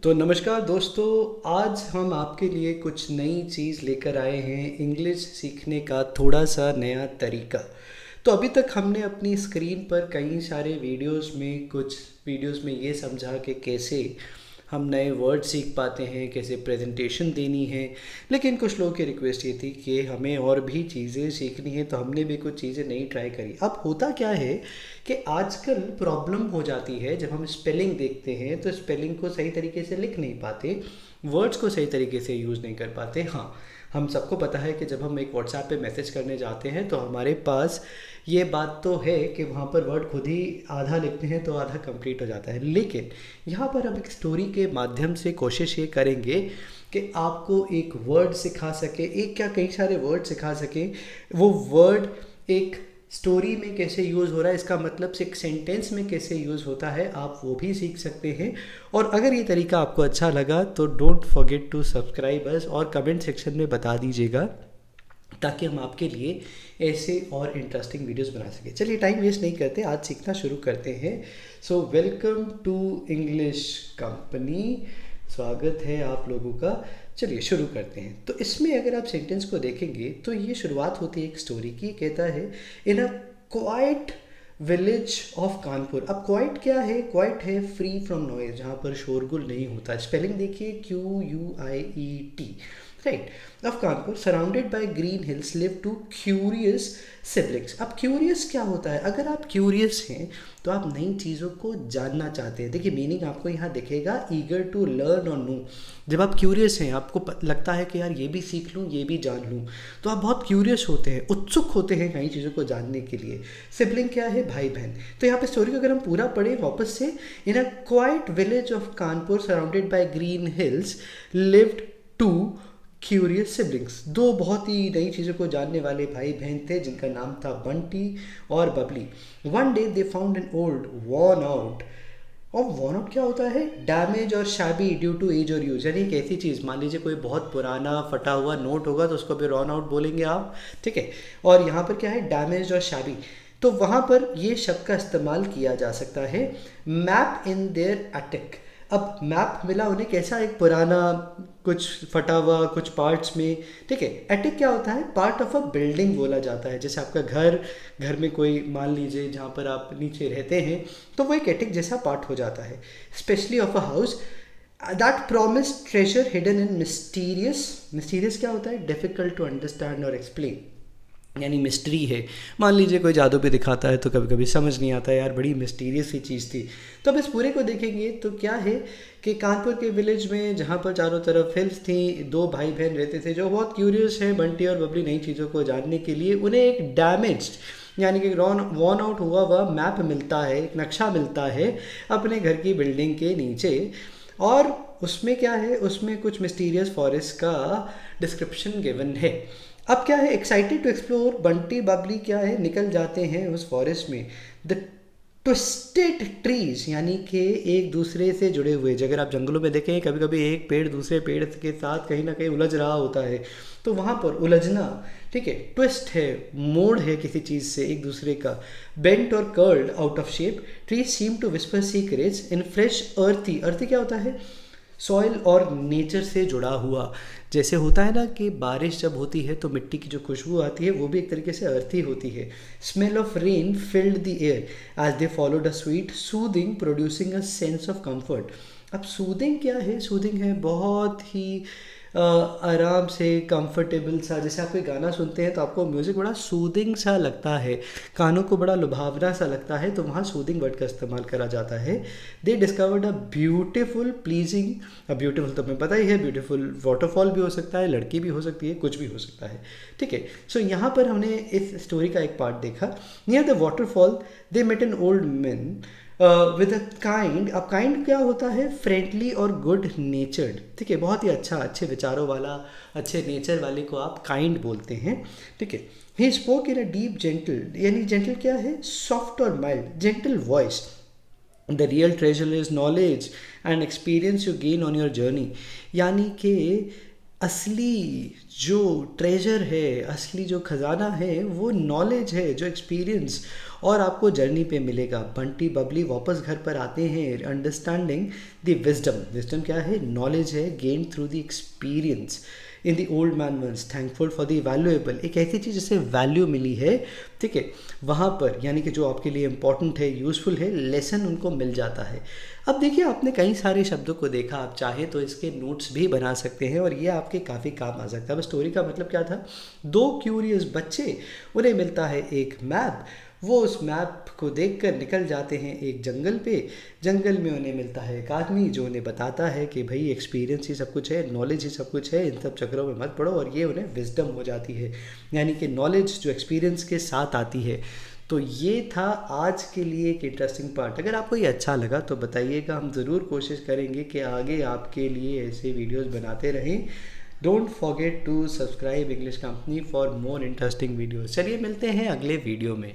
तो नमस्कार दोस्तों, आज हम आपके लिए कुछ नई चीज़ लेकर आए हैं, इंग्लिश सीखने का थोड़ा सा नया तरीका। तो अभी तक हमने अपनी स्क्रीन पर कई सारे कुछ वीडियोस में ये समझा कि कैसे हम नए वर्ड सीख पाते हैं, कैसे प्रेजेंटेशन देनी है। लेकिन कुछ लोगों की रिक्वेस्ट ये थी कि हमें और भी चीज़ें सीखनी है, तो हमने भी कुछ चीज़ें नई ट्राई करी। अब होता क्या है कि आजकल प्रॉब्लम हो जाती है, जब हम स्पेलिंग देखते हैं तो स्पेलिंग को सही तरीके से लिख नहीं पाते, वर्ड्स को सही तरीके से यूज़ नहीं कर पाते। हाँ, हम सबको पता है कि जब हम एक व्हाट्सएप पे मैसेज करने जाते हैं तो हमारे पास ये बात तो है कि वहाँ पर वर्ड खुद ही आधा लिखते हैं तो आधा कंप्लीट हो जाता है। लेकिन यहाँ पर हम एक स्टोरी के माध्यम से कोशिश ये करेंगे कि आपको एक वर्ड सिखा सके, एक क्या कई सारे वर्ड सिखा सके। वो वर्ड एक स्टोरी में कैसे यूज़ हो रहा है, इसका मतलब से एक सेंटेंस में कैसे यूज़ होता है, आप वो भी सीख सकते हैं। और अगर ये तरीका आपको अच्छा लगा तो don't forget to subscribe us और कमेंट सेक्शन में बता दीजिएगा, ताकि हम आपके लिए ऐसे और इंटरेस्टिंग वीडियोस बना सकें। चलिए टाइम वेस्ट नहीं करते, आज सीखना शुरू करते हैं। So welcome to English company, स्वागत है आप लोगों का। चलिए शुरू करते हैं। तो इसमें अगर आप सेंटेंस को देखेंगे तो ये शुरुआत होती है एक स्टोरी की। कहता है इन a quiet village of Kanpur. अब क्वाइट क्या है? क्वाइट है फ्री फ्रॉम नॉइज, जहाँ पर शोरगुल नहीं होता। स्पेलिंग देखिए, QUIET, right. Of Kanpur surrounded by green hills live two curious siblings. अब क्यूरियस क्या होता है? अगर आप क्यूरियस हैं तो आप नई चीज़ों को जानना चाहते हैं। देखिए मीनिंग आपको यहाँ दिखेगा, ईगर टू लर्न और नो। जब आप क्यूरियस हैं, आपको लगता है कि यार ये भी सीख लूँ, ये भी जान लूँ, तो आप बहुत क्यूरियस होते हैं, उत्सुक होते हैं नई चीज़ों को जानने के लिए। सिबलिंग क्या है? भाई बहन। तो यहाँ पे स्टोरी को अगर हम पूरा पढ़ें वापस से, in a quiet village of Kanpur surrounded by green hills lived two curious siblings. दो बहुत ही नई चीज़ों को जानने वाले भाई बहन थे, जिनका नाम था बंटी और Babli. One day they found an old worn out. और वॉर्न आउट क्या होता है? डैमेज और शैबी ड्यू टू एज और यूज। यानी एक ऐसी चीज़, मान लीजिए कोई बहुत पुराना फटा हुआ नोट होगा तो उसको भी रॉन आउट बोलेंगे आप, ठीक है। और यहाँ पर क्या है? डैमेज और शैबी। तो वहाँ पर ये शब्द का इस्तेमाल किया जा सकता है। Map in their attack. अब मैप मिला उन्हें, कैसा? एक पुराना, कुछ फटा हुआ, कुछ पार्ट्स में, ठीक है। एटिक क्या होता है? पार्ट ऑफ अ बिल्डिंग बोला जाता है। जैसे आपका घर में कोई, मान लीजिए जहाँ पर आप नीचे रहते हैं, तो वो एक एटिक जैसा पार्ट हो जाता है। Specially of a house that promise treasure hidden in mysterious. Mysterious क्या होता है? डिफिकल्ट टू अंडरस्टैंड और एक्सप्लेन, यानी मिस्ट्री है। मान लीजिए कोई जादू पे दिखाता है तो कभी कभी समझ नहीं आता, यार बड़ी मिस्टीरियस सी चीज़ थी। तो अब इस पूरे को देखेंगे तो क्या है कि कानपुर के विलेज में, जहाँ पर चारों तरफ हिल्स थी, दो भाई बहन रहते थे जो बहुत क्यूरियस हैं, बंटी और बबली, नई चीज़ों को जानने के लिए। उन्हें एक डैमेज्ड यानी कि वॉर्न आउट हुआ वह मैप मिलता है, एक नक्शा मिलता है अपने घर की बिल्डिंग के नीचे। और उसमें क्या है? उसमें कुछ मिस्टीरियस फॉरेस्ट का डिस्क्रिप्शन गिवन है। अब क्या है? Excited to explore, Bunty Babli क्या है? निकल जाते हैं उस फॉरेस्ट में। द ट्विस्टेड ट्रीज, यानी कि एक दूसरे से जुड़े हुए। अगर आप जंगलों में देखें, कभी कभी एक पेड़ दूसरे पेड़ के साथ कहीं ना कहीं उलझ रहा होता है, तो वहाँ पर उलझना, ठीक है। ट्विस्ट है, मोड़ है किसी चीज़ से एक दूसरे का। बेंट और curled out of shape, trees seem to whisper secrets in fresh earthy. Earthy क्या होता है? सॉइल और नेचर से जुड़ा हुआ। जैसे होता है ना कि बारिश जब होती है तो मिट्टी की जो खुशबू आती है वो भी एक तरीके से अर्थी होती है। Smell of rain filled the air as they followed a sweet soothing producing a sense of comfort. अब सूदिंग क्या है? सूदिंग है बहुत ही आराम से, कंफर्टेबल सा। जैसे आप कोई गाना सुनते हैं तो आपको म्यूज़िक बड़ा सूदिंग सा लगता है, कानों को बड़ा लुभावना सा लगता है, तो वहाँ सूदिंग वर्ड का इस्तेमाल करा जाता है। दे डिस्कवर्ड अ ब्यूटिफुल प्लीजिंग। अब ब्यूटीफुल तो हमें पता ही है, ब्यूटीफुल वाटरफॉल भी हो सकता है, लड़की भी हो सकती है, कुछ भी हो सकता है, ठीक है। सो यहाँ पर हमने इस स्टोरी का एक पार्ट देखा। Near the waterfall they met an old man with a kind. अब काइंड क्या होता है? फ्रेंडली और गुड नेचर्ड, ठीक है। बहुत ही अच्छा, अच्छे विचारों वाला, अच्छे नेचर वाले को आप काइंड बोलते हैं, ठीक है। He spoke in a deep gentle, यानी जेंटल क्या है? सॉफ्ट और mild, gentle voice. The real treasure is knowledge and experience you gain on your journey. यानी कि असली जो ट्रेजर है, असली जो खजाना है वो नॉलेज है, जो एक्सपीरियंस और आपको जर्नी पे मिलेगा। बंटी बबली वापस घर पर आते हैं अंडरस्टैंडिंग द विजडम। विजडम क्या है? नॉलेज है, gain through the experience. In the old man once thankful for the valuable, एक ऐसी चीज़ जिसे वैल्यू मिली है, ठीक है, वहाँ पर यानी कि जो आपके लिए इंपॉर्टेंट है, यूज़फुल है, लेसन उनको मिल जाता है। अब देखिए, आपने कई सारे शब्दों को देखा, आप चाहे तो इसके नोट्स भी बना सकते हैं और ये आपके काफ़ी काम आ सकता है। अब स्टोरी का मतलब क्या था? दो क्यूरियस बच्चे, उन्हें मिलता है एक मैप, वो उस मैप को देखकर निकल जाते हैं एक जंगल पे। जंगल में उन्हें मिलता है एक आदमी जो उन्हें बताता है कि भाई एक्सपीरियंस ही सब कुछ है, नॉलेज ही सब कुछ है, इन सब चक्करों में मत पड़ो, और ये उन्हें विजडम हो जाती है, यानी कि नॉलेज जो एक्सपीरियंस के साथ आती है। तो ये था आज के लिए एक इंटरेस्टिंग पार्ट। अगर आपको ये अच्छा लगा तो बताइएगा, हम ज़रूर कोशिश करेंगे कि आगे आपके लिए ऐसे वीडियोस बनाते रहें। Don't forget to subscribe English company for more interesting videos. चलिए मिलते हैं अगले वीडियो में।